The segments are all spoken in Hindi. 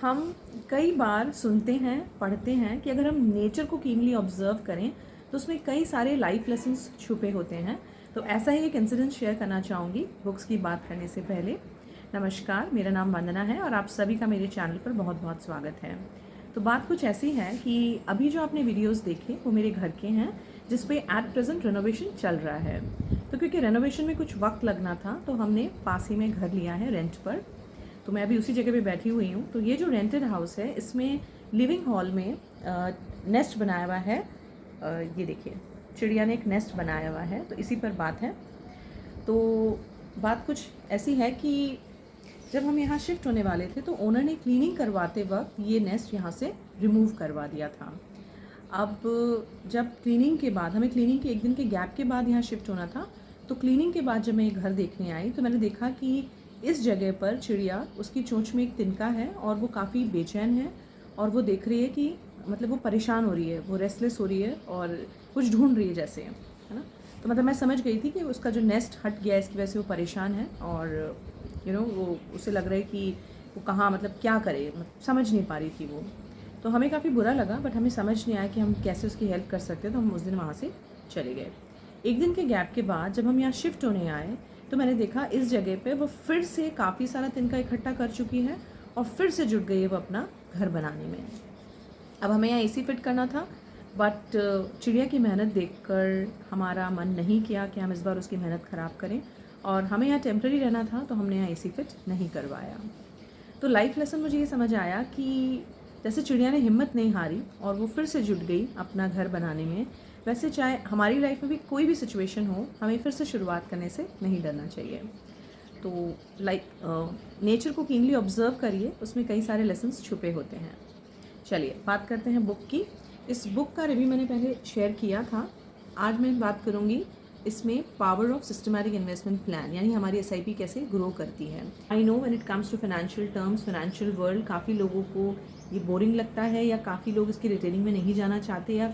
हम कई बार सुनते हैं, पढ़ते हैं कि अगर हम नेचर को कीनली ऑब्जर्व करें तो उसमें कई सारे लाइफ लेसन्स छुपे होते हैं। तो ऐसा ही एक इंसिडेंट शेयर करना चाहूँगी बुक्स की बात करने से पहले। नमस्कार, मेरा नाम वंदना है और आप सभी का मेरे चैनल पर बहुत बहुत स्वागत है। तो बात कुछ ऐसी है कि अभी जो आपने वीडियोस देखे वो मेरे घर के हैं, जिस पे एट प्रेजेंट रेनोवेशन चल रहा है। तो क्योंकि रेनोवेशन में कुछ वक्त लगना था तो हमने पास ही में घर लिया है रेंट पर। तो मैं अभी उसी जगह पे बैठी हुई हूँ। तो ये जो रेंटेड हाउस है इसमें लिविंग हॉल में नेस्ट बनाया हुआ है। ये देखिए, चिड़िया ने एक नेस्ट बनाया हुआ है। तो इसी पर बात है। तो बात कुछ ऐसी है कि जब हम यहाँ शिफ्ट होने वाले थे तो ओनर ने क्लीनिंग करवाते वक्त ये नेस्ट यहाँ से रिमूव करवा दिया था। अब जब क्लीनिंग के बाद, हमें क्लीनिंग के एक दिन के गैप के बाद यहाँ शिफ्ट होना था, तो क्लीनिंग के बाद जब मैं ये घर देखने आई तो मैंने देखा कि इस जगह पर चिड़िया, उसकी चोंच में एक तिनका है और वो काफ़ी बेचैन है और वो देख रही है कि मतलब वो परेशान हो रही है, वो रेस्टलेस हो रही है और कुछ ढूंढ रही है जैसे, है ना। तो मतलब मैं समझ गई थी कि उसका जो नेस्ट हट गया इसकी वजह से वो परेशान है और वो उसे लग रहा है कि वो कहाँ, मतलब क्या करे, मतलब समझ नहीं पा रही थी वो। तो हमें काफ़ी बुरा लगा, बट हमें समझ नहीं आया कि हम कैसे उसकी हेल्प कर सकते हैं। तो हम उस दिन वहाँ से चले गए। एक दिन के गैप के बाद जब हम यहाँ शिफ्ट होने आए तो मैंने देखा इस जगह पे वो फिर से काफ़ी सारा तिनका इकट्ठा कर चुकी है और फिर से जुट गई है वो अपना घर बनाने में। अब हमें यहाँ एसी फिट करना था, बट चिड़िया की मेहनत देखकर हमारा मन नहीं किया कि हम इस बार उसकी मेहनत ख़राब करें, और हमें यहाँ टेम्प्रेरी रहना था तो हमने यहाँ एसी फिट नहीं करवाया। तो लाइफ लेसन मुझे ये समझ आया कि जैसे चिड़िया ने हिम्मत नहीं हारी और वो फिर से जुट गई अपना घर बनाने में, वैसे चाहे हमारी लाइफ में भी कोई भी सिचुएशन हो, हमें फिर से शुरुआत करने से नहीं डरना चाहिए। तो नेचर को कीनली ऑब्जर्व करिए, उसमें कई सारे लेसन्स छुपे होते हैं। चलिए बात करते हैं बुक की। इस बुक का रिव्यू मैंने पहले शेयर किया था। आज मैं बात करूँगी इसमें power of systematic investment plan, यानी हमारी एसआईपी कैसे ग्रो करती है। I know when it comes to financial terms, financial world, काफ़ी लोगों को ये बोरिंग लगता है या काफ़ी लोग इसकी डिटेलिंग में नहीं जाना चाहते, या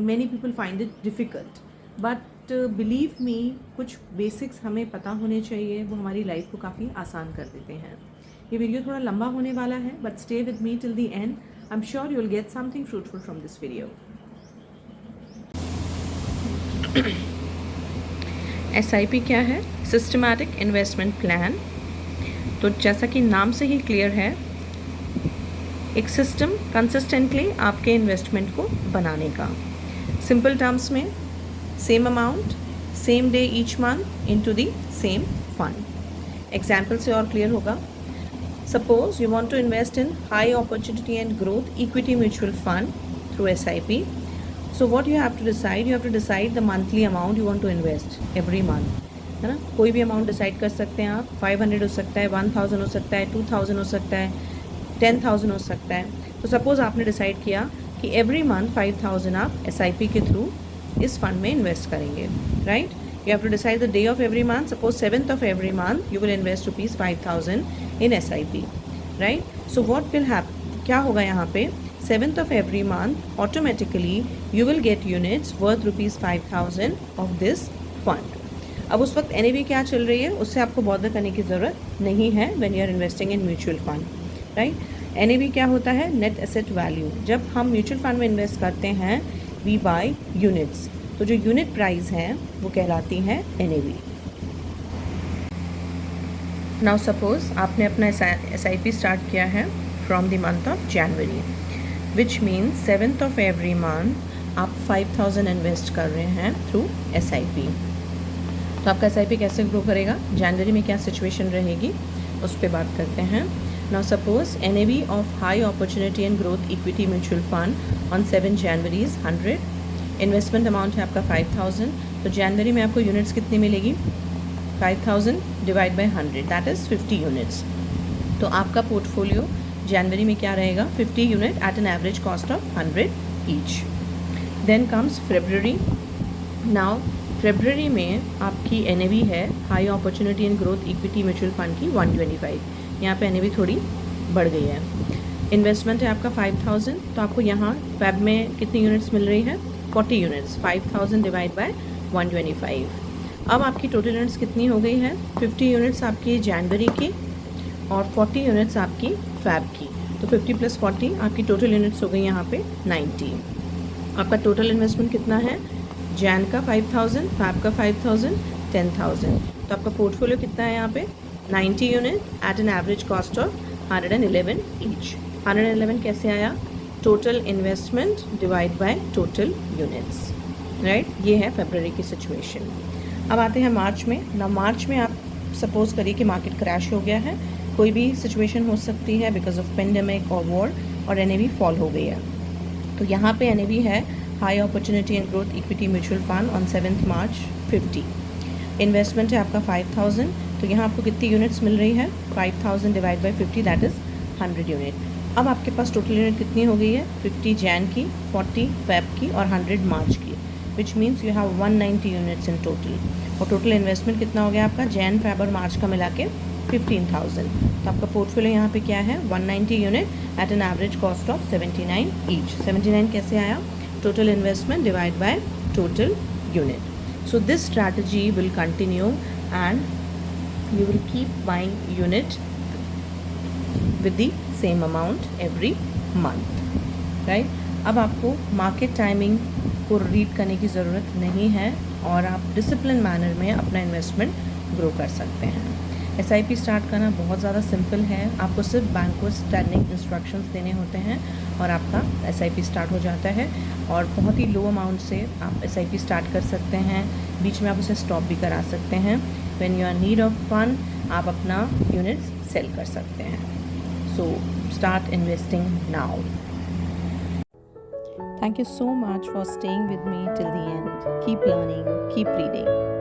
many people find it difficult, but believe me, कुछ बेसिक्स हमें पता होने चाहिए, वो हमारी लाइफ को काफ़ी आसान कर देते हैं। ये वीडियो थोड़ा लंबा होने वाला है, but stay with me till the end. I am sure you will get something fruitful from this video. SIP क्या है? Systematic investment plan. तो जैसा कि नाम से ही क्लियर है, एक सिस्टम कंसिस्टेंटली आपके इन्वेस्टमेंट को बनाने का। सिंपल टर्म्स में, same amount same day each month into the same fund. Example से और क्लियर होगा। Suppose you want to invest in high opportunity and growth equity mutual fund through SIP. So what you have to decide the monthly amount you want to invest every month, है ना। कोई भी अमाउंट डिसाइड कर सकते हैं आप। 500 हो सकता है, 1000 हो सकता है, 2000 हो सकता है, 10,000 हो सकता है। तो सपोज़ आपने डिसाइड किया कि एवरी मंथ 5,000 आप एसआईपी के थ्रू इस फंड में इन्वेस्ट करेंगे, right. You have to decide the day of every month. Suppose 7th of every month you will invest ₹5,000 in SIP, right. So what will happen, क्या होगा यहाँ पे, 7th of every month automatically you will get units worth ₹5,000 of this fund. अब उस वक्त एनएवी क्या चल रही है उससे आपको बॉदर करने की ज़रूरत नहीं है when you are investing in mutual fund, right. NAV क्या होता है? Net asset value. जब हम म्यूचुअल फंड में इन्वेस्ट करते हैं वी बाय यूनिट्स, तो जो यूनिट प्राइस है वो कहलाती है एनएवी। नाउ सपोज आपने अपना एसआईपी स्टार्ट किया है from the month of January, which means 7th of every month आप 5,000 इन्वेस्ट कर रहे हैं थ्रू एसआईपी। तो आपका एसआईपी कैसे ग्रो करेगा, जनवरी में क्या सिचुएशन रहेगी, उस पर बात करते हैं। Now suppose NAV of high opportunity and growth equity mutual fund on 7 January is 100. Investment amount है आपका 5,000। तो जनवरी में आपको यूनिट्स कितनी मिलेगी? 5,000 divide by 100, that is 50 units. तो आपका पोर्टफोलियो जनवरी में क्या रहेगा? 50 unit at an average cost of 100 each. Then comes February. Now February में आपकी NAV है high opportunity and growth equity mutual fund की 125। यहाँ पे NAV थोड़ी बढ़ गई है। इन्वेस्टमेंट है आपका 5,000, तो आपको यहाँ फेब में कितनी यूनिट्स मिल रही है? 40 यूनिट्स। 5,000 divide by 125। अब आपकी टोटल यूनिट्स कितनी हो गई है? 50 यूनिट्स आपकी जनवरी की और 40 यूनिट्स आपकी फैब की। तो 50 + 40 आपकी टोटल यूनिट्स हो गई यहाँ पे 90। आपका टोटल इन्वेस्टमेंट कितना है? जैन का 5000, फैब का 5000, 10000। तो आपका पोर्टफोलियो कितना है यहाँ पे? 90 unit at an average cost of 111 each. 111 कैसे आया? Total investment divide by total units, right. ये है फरवरी की सिचुएशन। अब आते हैं मार्च में ना। मार्च में आप सपोज करिए कि मार्केट क्रैश हो गया है, कोई भी सिचुएशन हो सकती है बिकॉज ऑफ पेंडेमिक और वॉर, और NAV फॉल हो गई है। तो यहाँ पे NAV है high opportunity and growth equity mutual fund on 7 March 50। Investment है आपका 5000। तो यहाँ आपको कितनी यूनिट्स मिल रही है? 5000 divide by 50 that is 100 unit. अब आपके पास टोटल यूनिट कितनी हो गई है? 50 जैन की, 40 फेब की और 100 मार्च की, which means you have 190 units in total. और टोटल इन्वेस्टमेंट कितना हो गया आपका जैन, फेब और मार्च का मिला के 15,000। तो आपका पोर्टफोलियो यहाँ पे क्या है? 190 unit at an average cost of 79 each. 79 कैसे आया? Total investment divide by total unit. So this strategy will continue and you will keep buying unit with the same amount every month, right? अब आपको मार्केट टाइमिंग को रीड करने की ज़रूरत नहीं है और आप डिसिप्लिन मैनर में अपना इन्वेस्टमेंट ग्रो कर सकते हैं। SIP स्टार्ट करना बहुत ज़्यादा सिंपल है। आपको सिर्फ बैंक को स्टैंडिंग इंस्ट्रक्शंस देने होते हैं और आपका SIP स्टार्ट हो जाता है। और बहुत ही लो अमाउंट से आप SIP स्टार्ट कर सकते हैं, बीच में आप उसे स्टॉप भी करा सकते हैं। When you are need of fund आप अपना यूनिट्स सेल कर सकते हैं। So start investing now. Thank you so much for staying with me till the end. Keep learning, keep reading.